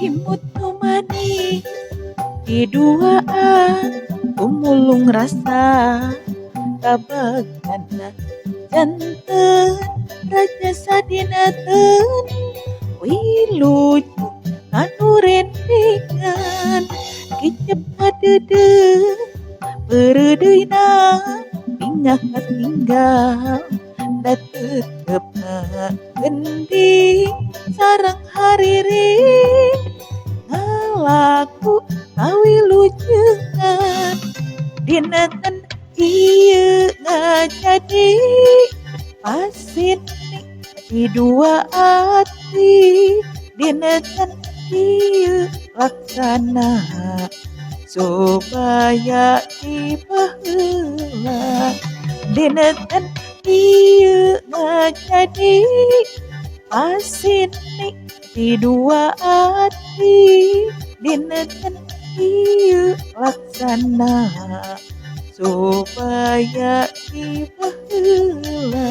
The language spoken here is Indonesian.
imut nu manis di duaan tumulung rasa kabagana janten raja sadinaten wiluju anu rendengan kicep kadede peredeina pingah katinggal da tetepna gending sareng hariring ngalaku kawilujengan dinten ieu ngajadi pasini di dua hati dinten ieu laksana supaya dibaheula dinten ieu ngajadi pasini di dua hati dinten ieu laksana supaya dibaheula.